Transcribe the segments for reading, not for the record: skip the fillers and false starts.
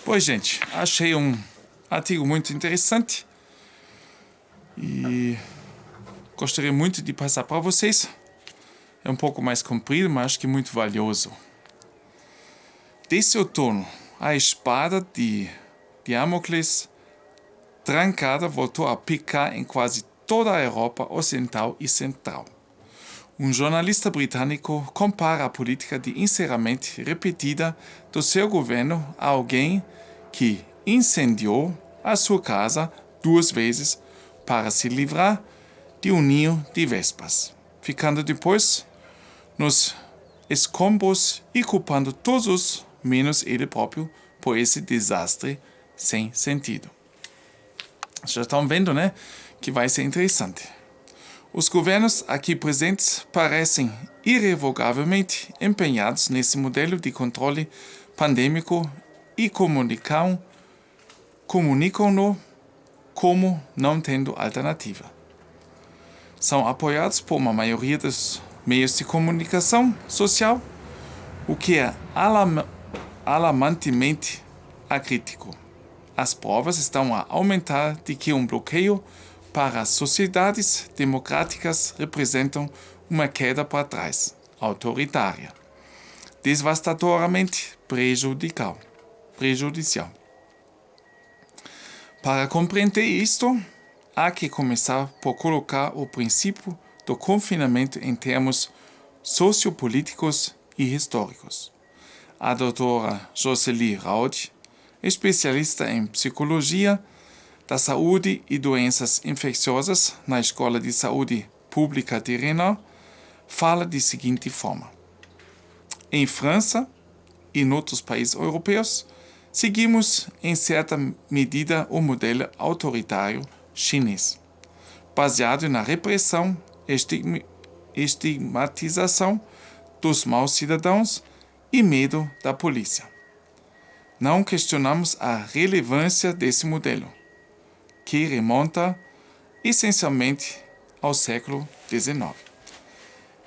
Pois, gente, achei um artigo muito interessante e gostaria muito de passar para vocês. É um pouco mais comprido, mas acho que muito valioso. Desse outono, a espada de Damocles trancada voltou a picar em quase toda a Europa Ocidental e Central. Um jornalista britânico compara a política de encerramento repetida do seu governo a alguém que incendiou a sua casa 2 vezes para se livrar de um ninho de vespas, ficando depois nos escombros e culpando todos, menos ele próprio, por esse desastre sem sentido. Já estão vendo, né? Que vai ser interessante. Os governos aqui presentes parecem irrevogavelmente empenhados nesse modelo de controle pandêmico e comunicam-no como não tendo alternativa. São apoiados por uma maioria dos meios de comunicação social, o que é alarmantemente acrítico. As provas estão a aumentar de que um bloqueio para as sociedades democráticas representam uma queda para trás, autoritária, devastadoramente prejudicial. Para compreender isto, há que começar por colocar o princípio do confinamento em termos sociopolíticos e históricos. A doutora Jocely Rauch, especialista em psicologia da saúde e doenças infecciosas na Escola de Saúde Pública de Rennes, fala de seguinte forma. Em França e em outros países europeus, seguimos em certa medida o modelo autoritário chinês, baseado na repressão e estigmatização dos maus cidadãos e medo da polícia. Não questionamos a relevância desse modelo, que remonta essencialmente ao século XIX.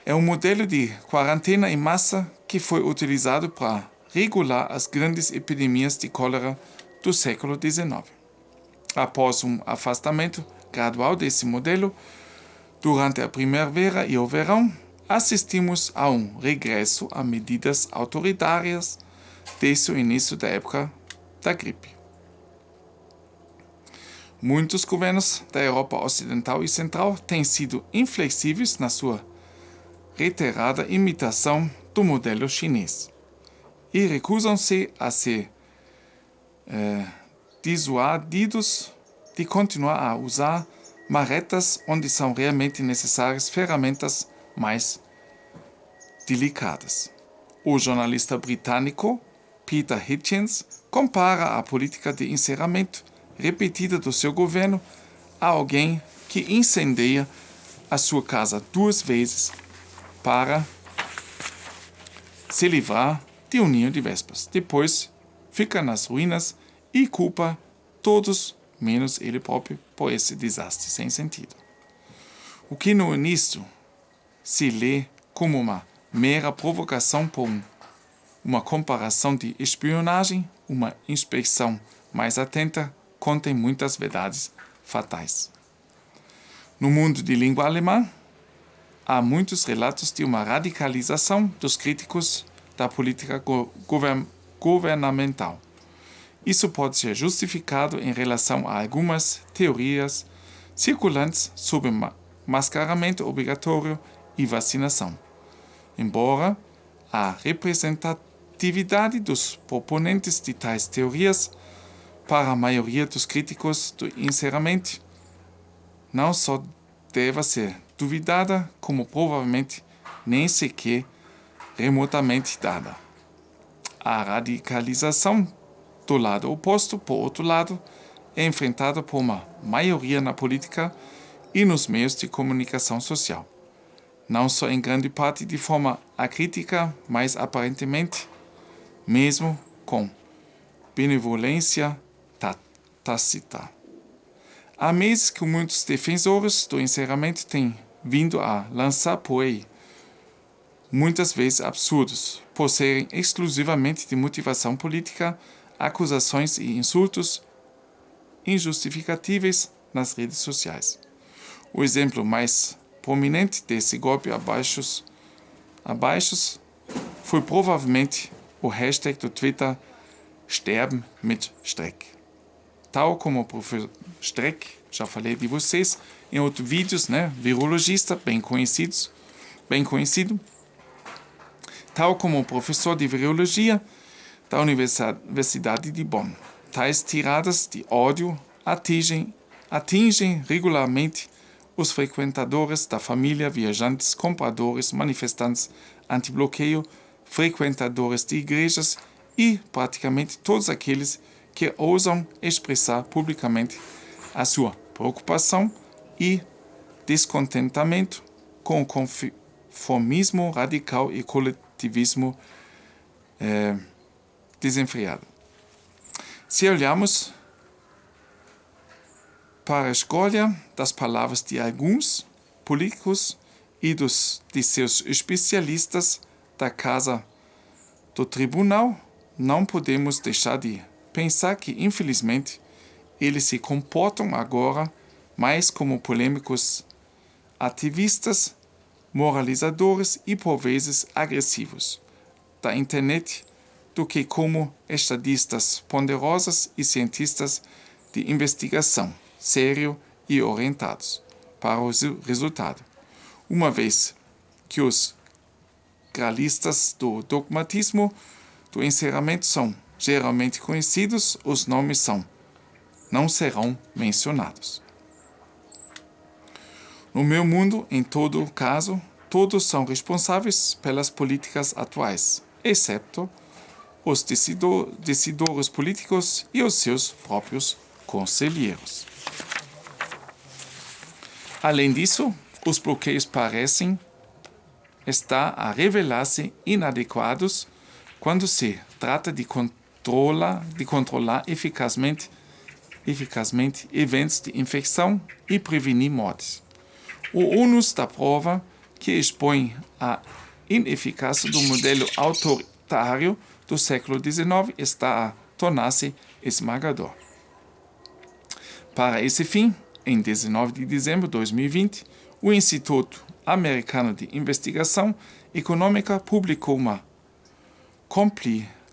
É um modelo de quarentena em massa que foi utilizado para regular as grandes epidemias de cólera do século XIX. Após um afastamento gradual desse modelo, durante a primavera e o verão, assistimos a um regresso a medidas autoritárias desde o início da época da gripe. Muitos governos da Europa Ocidental e Central têm sido inflexíveis na sua reiterada imitação do modelo chinês e recusam-se a ser dissuadidos de continuar a usar marretas onde são realmente necessárias ferramentas mais delicadas. O jornalista britânico Peter Hitchens compara a política de encerramento repetida do seu governo a alguém que incendeia a sua casa 2 vezes para se livrar de um ninho de vespas. Depois fica nas ruínas e culpa todos, menos ele próprio, por esse desastre sem sentido. O que no início se lê como uma mera provocação por uma comparação de espionagem, uma inspeção mais atenta, contém muitas verdades fatais. No mundo de língua alemã, há muitos relatos de uma radicalização dos críticos da política governamental. Isso pode ser justificado em relação a algumas teorias circulantes sobre mascaramento obrigatório e vacinação. Embora a representatividade dos proponentes de tais teorias para a maioria dos críticos do encerramento não só deva ser duvidada, como provavelmente nem sequer remotamente dada. A radicalização do lado oposto, por outro lado, é enfrentada por uma maioria na política e nos meios de comunicação social. Não só em grande parte de forma acrítica, mas aparentemente, mesmo com benevolência tácita. Há meses que muitos defensores do encerramento têm vindo a lançar por aí, muitas vezes absurdos, por serem exclusivamente de motivação política, acusações e insultos injustificáveis nas redes sociais. O exemplo mais prominente desse golpe abaixo foi provavelmente o hashtag do Twitter Sterben mit Streck. Tal como o professor Streck, já falei de vocês em outros vídeos, virologista bem conhecido, tal como o professor de virologia da Universidade de Bonn. Tais tiradas de ódio atingem regularmente os frequentadores da família, viajantes, compradores, manifestantes anti-bloqueio, frequentadores de igrejas e praticamente todos aqueles que ousam expressar publicamente a sua preocupação e descontentamento com o conformismo radical e coletivismo desenfreado. Se olharmos para a escolha das palavras de alguns políticos e de seus especialistas da Casa do Tribunal, não podemos deixar de pensar que, infelizmente, eles se comportam agora mais como polêmicos ativistas, moralizadores e, por vezes, agressivos da internet do que como estadistas ponderosos e cientistas de investigação, sério e orientados para o resultado, uma vez que os gralistas do dogmatismo do encerramento são geralmente conhecidos, os nomes não serão mencionados. No meu mundo, em todo caso, todos são responsáveis pelas políticas atuais, exceto os decisores políticos e os seus próprios conselheiros. Além disso, os bloqueios parecem estar a revelar-se inadequados quando se trata de controlar eficazmente eventos de infecção e prevenir mortes. O ônus da prova que expõe a ineficácia do modelo autoritário do século XIX está a tornar-se esmagador. Para esse fim, em 19 de dezembro de 2020, o Instituto Americano de Investigação Econômica publicou uma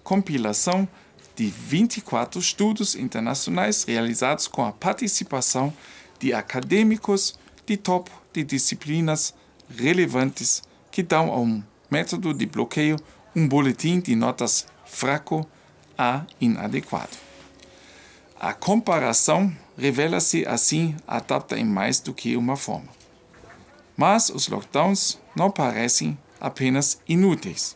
compilação de 24 estudos internacionais realizados com a participação de acadêmicos de topo de disciplinas relevantes que dão ao método de bloqueio um boletim de notas fraco a inadequado. A comparação revela-se assim adapta em mais do que uma forma. Mas os lockdowns não parecem apenas inúteis.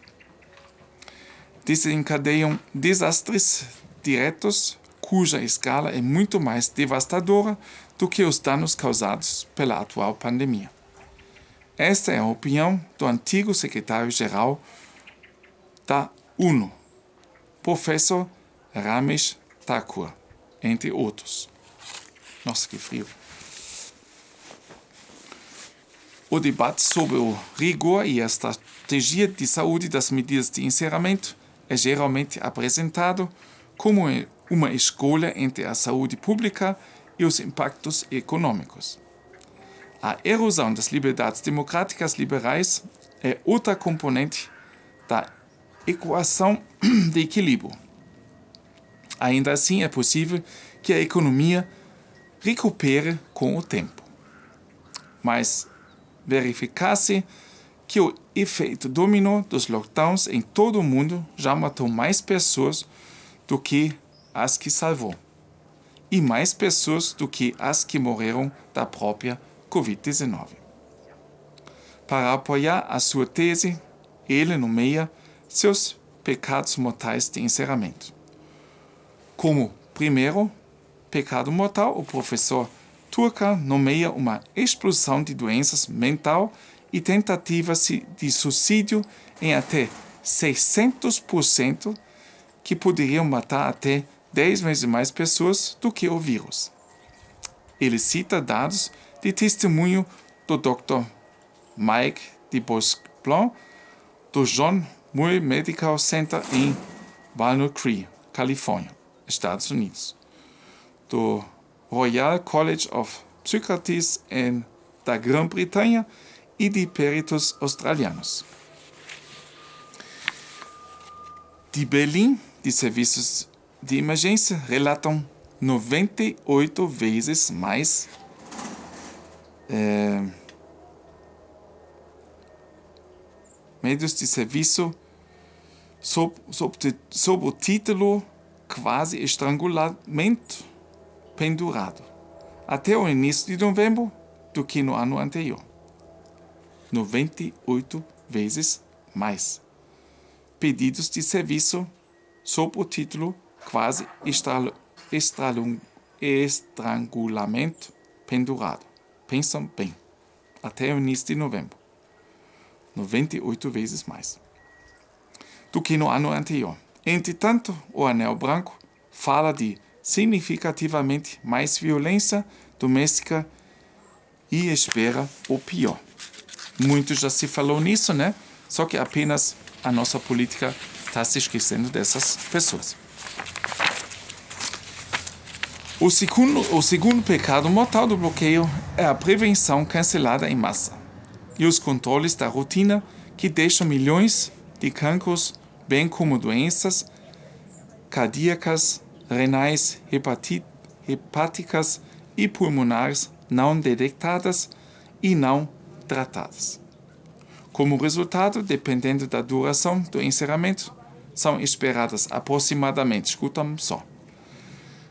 Desencadeiam desastres diretos cuja escala é muito mais devastadora do que os danos causados pela atual pandemia. Esta é a opinião do antigo secretário-geral da ONU, professor Ramesh Thakur, entre outros. Nossa, que frio. O debate sobre o rigor e a estratégia de saúde das medidas de encerramento é geralmente apresentado como uma escolha entre a saúde pública e os impactos econômicos. A erosão das liberdades democráticas liberais é outra componente da equação de equilíbrio. Ainda assim, é possível que a economia recupere com o tempo. Mas verificar-se que o efeito dominó dos lockdowns em todo o mundo já matou mais pessoas do que as que salvou, e mais pessoas do que as que morreram da própria Covid-19. Para apoiar a sua tese, ele nomeia seus pecados mortais de encerramento. Como primeiro pecado mortal, o professor Thakur nomeia uma explosão de doenças mental e tentativas de suicídio em até 600%, que poderiam matar até 10 vezes mais pessoas do que o vírus. Ele cita dados de testemunho do Dr. Mike de Bosblanc, do John Muir Medical Center em Walnut Creek, Califórnia. Estados Unidos, do Royal College of Psychiatrists da Grã-Bretanha e de peritos australianos. De Berlim, de serviços de emergência relatam 98 vezes mais médios de serviço sob o título Quase Estrangulamento Pendurado, até o início de novembro do que no ano anterior. 98 vezes mais pedidos de serviço sob o título Quase Estrangulamento Pendurado. Pensam bem, até o início de novembro. 98 vezes mais do que no ano anterior. Entretanto, o Anel Branco fala de significativamente mais violência doméstica e espera o pior. Muito já se falou nisso, né? Só que apenas a nossa política está se esquecendo dessas pessoas. O segundo pecado mortal do bloqueio é a prevenção cancelada em massa e os controles da rotina que deixam milhões de cancros, bem como doenças cardíacas, renais, hepáticas e pulmonares não detectadas e não tratadas. Como resultado, dependendo da duração do encerramento, são esperadas aproximadamente, escutam só,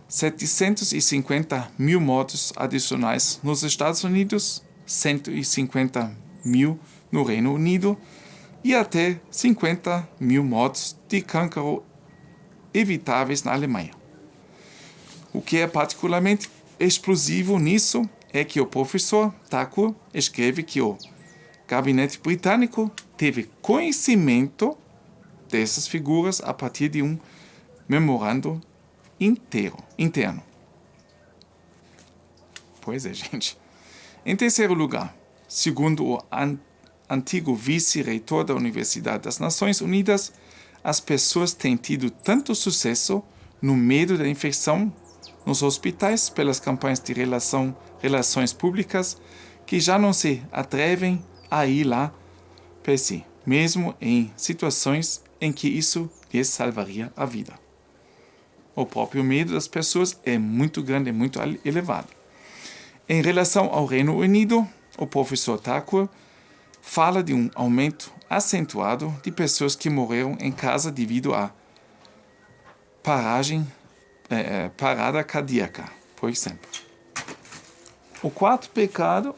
750 mil mortos adicionais nos Estados Unidos, 150 mil no Reino Unido e até 50 mil mortos de cancro evitáveis na Alemanha. O que é particularmente explosivo nisso é que o professor Thakur escreve que o gabinete britânico teve conhecimento dessas figuras a partir de um memorando interno. Pois é, gente. Em terceiro lugar, segundo o antigo vice-reitor da Universidade das Nações Unidas, as pessoas têm tido tanto sucesso no medo da infecção nos hospitais pelas campanhas de relações públicas que já não se atrevem a ir lá per si, mesmo em situações em que isso lhes salvaria a vida. O próprio medo das pessoas é muito grande, muito elevado. Em relação ao Reino Unido, o professor Thakur fala de um aumento acentuado de pessoas que morreram em casa devido à parada cardíaca, por exemplo. O quarto pecado...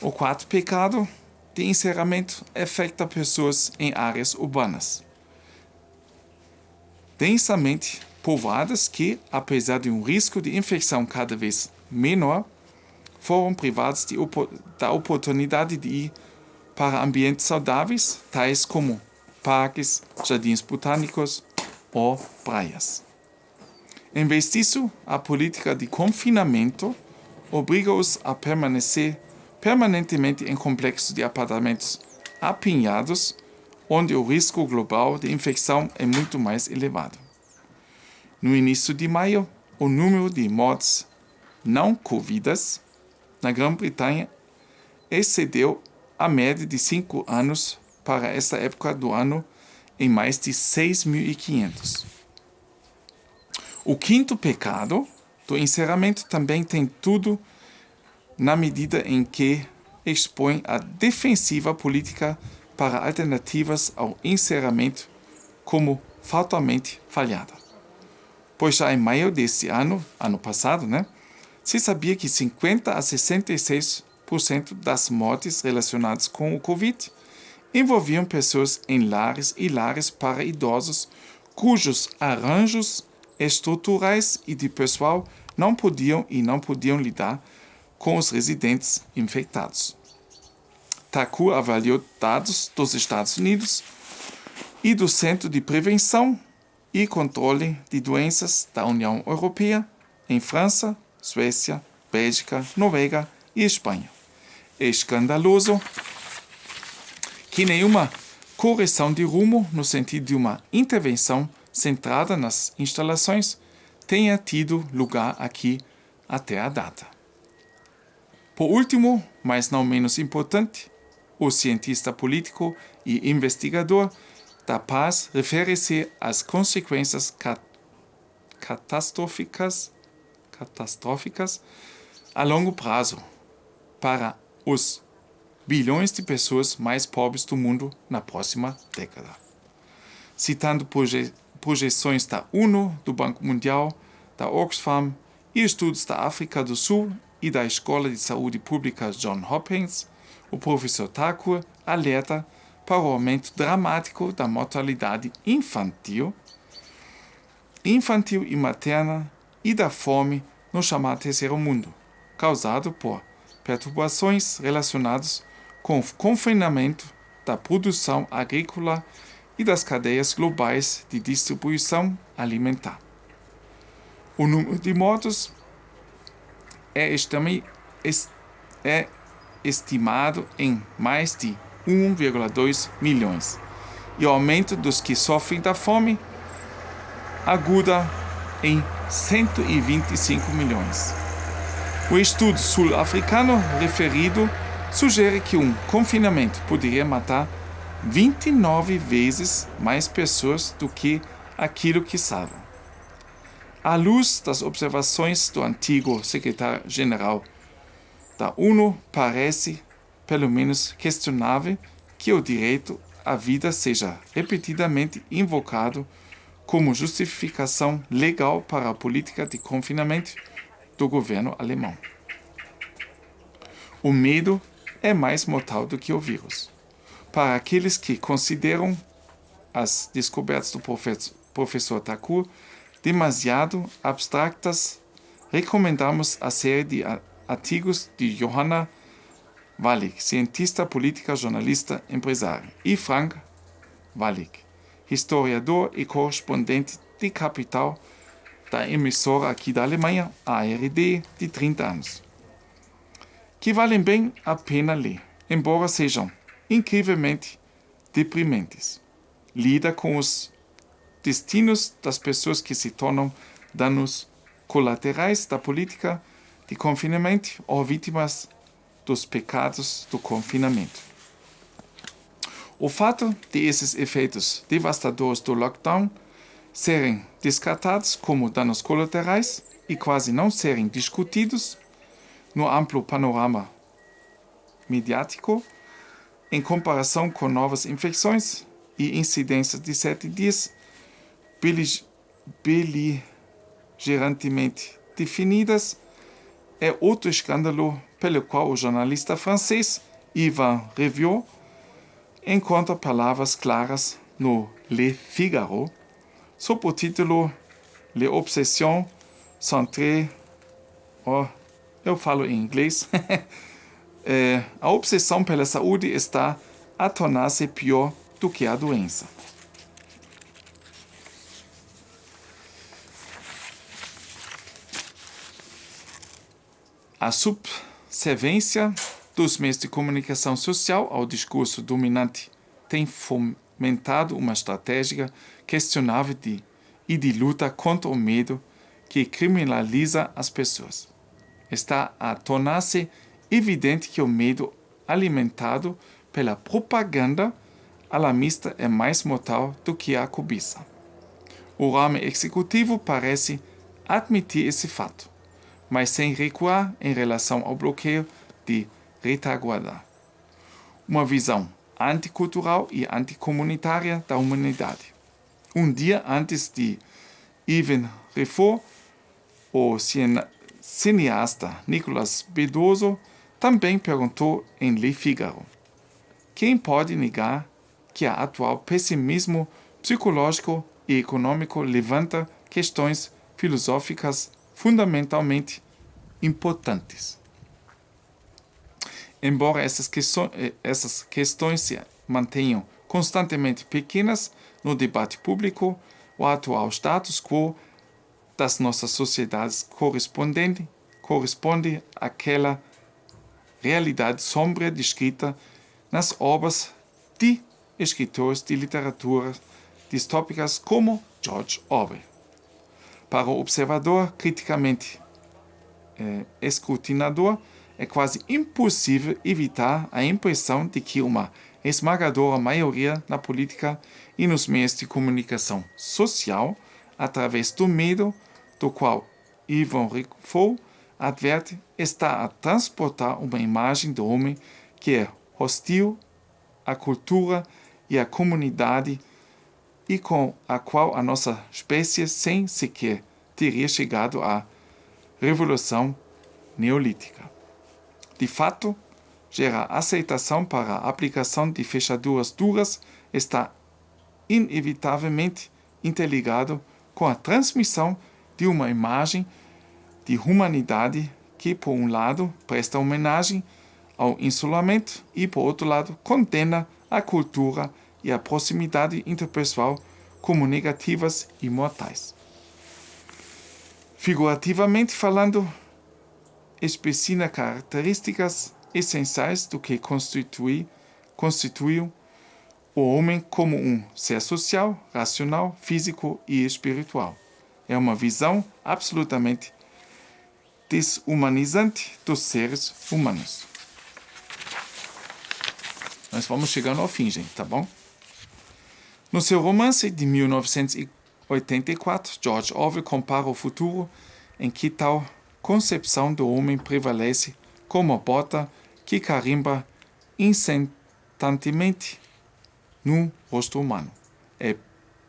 O quarto pecado de encerramento afeta pessoas em áreas urbanas densamente povoadas que, apesar de um risco de infecção cada vez menor, foram privados da oportunidade de ir para ambientes saudáveis, tais como parques, jardins botânicos ou praias. Em vez disso, a política de confinamento obriga-os a permanecer permanentemente em complexos de apartamentos apinhados, onde o risco global de infecção é muito mais elevado. No início de maio, o número de mortes não covidas na Grã-Bretanha excedeu a média de 5 anos para esta época do ano em mais de 6.500. O quinto pecado do encerramento também tem tudo na medida em que expõe a defensiva política para alternativas ao encerramento como fatalmente falhada. Pois já em maio deste ano passado, se sabia que 50 a 66% das mortes relacionadas com o Covid envolviam pessoas em lares e lares para idosos cujos arranjos estruturais e de pessoal não podiam lidar com os residentes infectados. Thakur avaliou dados dos Estados Unidos e do Centro de Prevenção e Controle de Doenças da União Europeia em França, Suécia, Bélgica, Noruega e Espanha. É escandaloso que nenhuma correção de rumo no sentido de uma intervenção centrada nas instalações tenha tido lugar aqui até a data. Por último, mas não menos importante, o cientista político e investigador da paz refere-se às consequências catastróficas a longo prazo para os bilhões de pessoas mais pobres do mundo na próxima década. Citando projeções da ONU, do Banco Mundial, da Oxfam e estudos da África do Sul e da Escola de Saúde Pública Johns Hopkins, o professor Thakur alerta para o aumento dramático da mortalidade infantil e materna e da fome no chamado Terceiro Mundo, causado por perturbações relacionadas com o confinamento da produção agrícola e das cadeias globais de distribuição alimentar. O número de mortos é estimado em mais de 1,2 milhões, e o aumento dos que sofrem da fome aguda em 125 milhões. O estudo sul-africano referido sugere que um confinamento poderia matar 29 vezes mais pessoas do que aquilo que salvam. À luz das observações do antigo secretário-geral da ONU, parece, pelo menos, questionável que o direito à vida seja repetidamente invocado como justificação legal para a política de confinamento do governo alemão. O medo é mais mortal do que o vírus. Para aqueles que consideram as descobertas do professor Thakur demasiado abstractas, recomendamos a série de artigos de Johanna Wallig, cientista política, jornalista, empresária, e Frank Wallig, historiador e correspondente de Capital da emissora aqui da Alemanha, a ARD, de 30 anos, que valem bem a pena ler, embora sejam incrivelmente deprimentes. Lida com os destinos das pessoas que se tornam danos colaterais da política de confinamento ou vítimas dos pecados do confinamento. O fato de esses efeitos devastadores do lockdown serem descartados como danos colaterais e quase não serem discutidos no amplo panorama mediático, em comparação com novas infecções e incidências de 7 dias beligerantemente definidas, é outro escândalo pelo qual o jornalista francês Yvan Review encontra palavras claras no Le Figaro, sob o título Les Obsessions centrées... eu falo em inglês. A obsessão pela saúde está a tornar-se pior do que a doença. A subserviência dos meios de comunicação social ao discurso dominante tem fomentado uma estratégia questionável de luta contra o medo que criminaliza as pessoas. Está a tornar-se evidente que o medo alimentado pela propaganda alarmista é mais mortal do que a cobiça. O ramo executivo parece admitir esse fato, mas sem recuar em relação ao bloqueio de retaguarda. Uma visão anticultural e anticomunitária da humanidade. Um dia antes de Yvan Review, o cineasta Nicolas Bedozo também perguntou em Le Figaro: quem pode negar que o atual pessimismo psicológico e econômico levanta questões filosóficas fundamentalmente importantes? Embora essas questões se mantenham constantemente pequenas no debate público, o atual status quo das nossas sociedades corresponde àquela realidade sombria descrita nas obras de escritores de literatura distópicas como George Orwell. Para o observador criticamente escrutinador, é quase impossível evitar a impressão de que uma esmagadora maioria na política e nos meios de comunicação social, através do medo do qual Ivan Rickow adverte, está a transportar uma imagem do homem que é hostil à cultura e à comunidade e com a qual a nossa espécie sem sequer teria chegado à Revolução Neolítica. De fato, gerar aceitação para a aplicação de fechaduras duras está inevitavelmente interligado com a transmissão de uma imagem de humanidade que, por um lado, presta homenagem ao isolamento e, por outro lado, condena a cultura e a proximidade interpessoal como negativas e mortais. Figurativamente falando, explicita características essenciais do que constitui o homem como um ser social, racional, físico e espiritual. É uma visão absolutamente desumanizante dos seres humanos. Nós vamos chegando ao fim, gente, tá bom? No seu romance de 1984, George Orwell compara o futuro em que tal concepção do homem prevalece como a bota que carimba incessantemente no rosto humano. É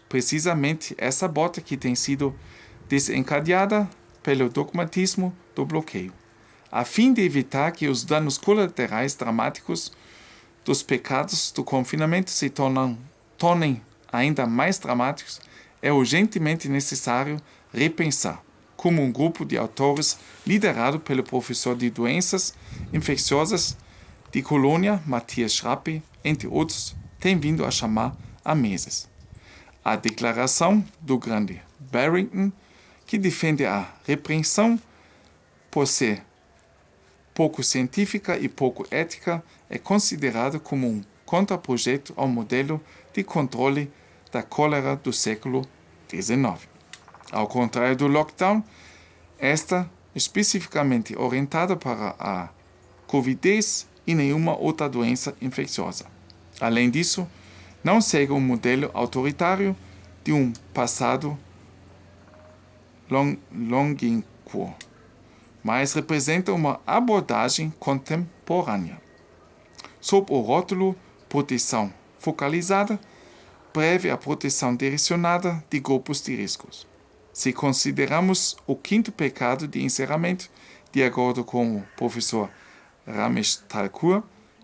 precisamente essa bota que tem sido desencadeada pelo dogmatismo do bloqueio. A fim de evitar que os danos colaterais dramáticos dos pecados do confinamento se tornem ainda mais dramáticos, é urgentemente necessário repensar como um grupo de autores liderado pelo professor de doenças infecciosas de Colônia, Matthias Schrappe, entre outros, tem vindo a chamar há meses. A declaração do grande Barrington, que defende a repreensão por ser pouco científica e pouco ética, é considerado como um contraprojeto ao modelo de controle da cólera do século XIX. Ao contrário do lockdown, esta especificamente orientada para a Covid e nenhuma outra doença infecciosa. Além disso, não segue um modelo autoritário de um passado longínquo, mas representa uma abordagem contemporânea. Sob o rótulo proteção focalizada, prevê a proteção direcionada de grupos de riscos. Se consideramos o quinto pecado de encerramento, de acordo com o professor Ramesh Thakur,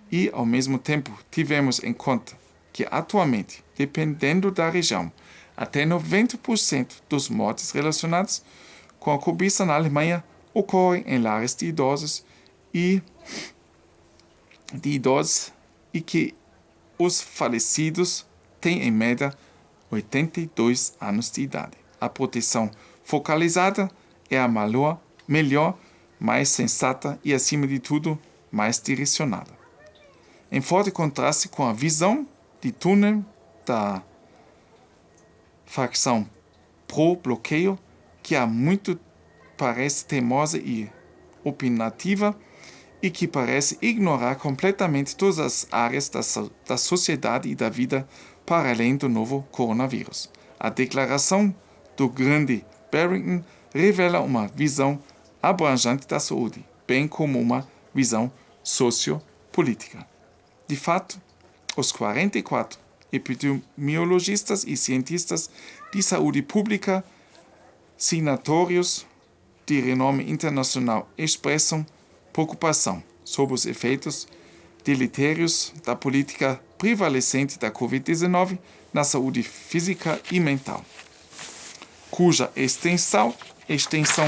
e, ao mesmo tempo, tivemos em conta que, atualmente, dependendo da região, até 90% dos mortes relacionados com a cobiça na Alemanha ocorrem em lares de idosos e que os falecidos têm, em média, 82 anos de idade. A proteção focalizada é a melhor, mais sensata e, acima de tudo, mais direcionada. Em forte contraste com a visão de túnel da facção pró-bloqueio, que há muito parece teimosa e opinativa e que parece ignorar completamente todas as áreas da sociedade e da vida para além do novo coronavírus. A declaração do grande Barrington revela uma visão abrangente da saúde, bem como uma visão sociopolítica. De fato, os 44 epidemiologistas e cientistas de saúde pública, signatários de renome internacional, expressam preocupação sobre os efeitos deletérios da política prevalecente da Covid-19 na saúde física e mental, cuja extensão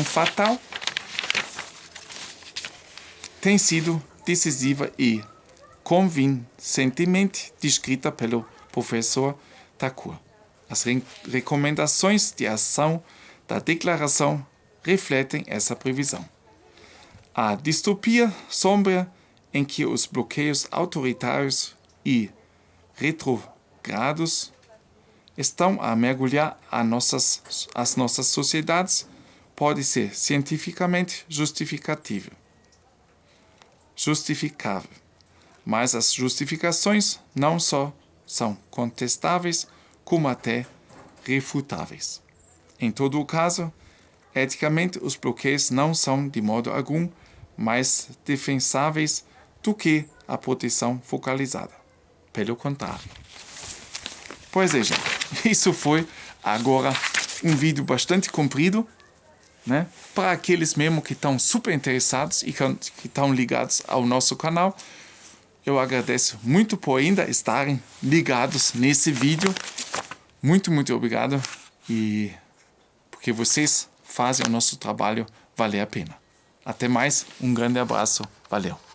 fatal tem sido decisiva e convincentemente descrita pelo professor Thakur. As recomendações de ação da declaração refletem essa previsão. A distopia sombria em que os bloqueios autoritários e grados estão a mergulhar as nossas sociedades pode ser cientificamente justificável. Mas as justificações não só são contestáveis, como até refutáveis. Em todo o caso, eticamente os bloqueios não são de modo algum mais defensáveis do que a proteção focalizada. Pelo contrário. Pois é, gente. Isso foi agora um vídeo bastante comprido, né? Para aqueles mesmo que estão super interessados e que estão ligados ao nosso canal. Eu agradeço muito por ainda estarem ligados nesse vídeo. Muito, muito obrigado. E porque vocês fazem o nosso trabalho valer a pena. Até mais, um grande abraço. Valeu.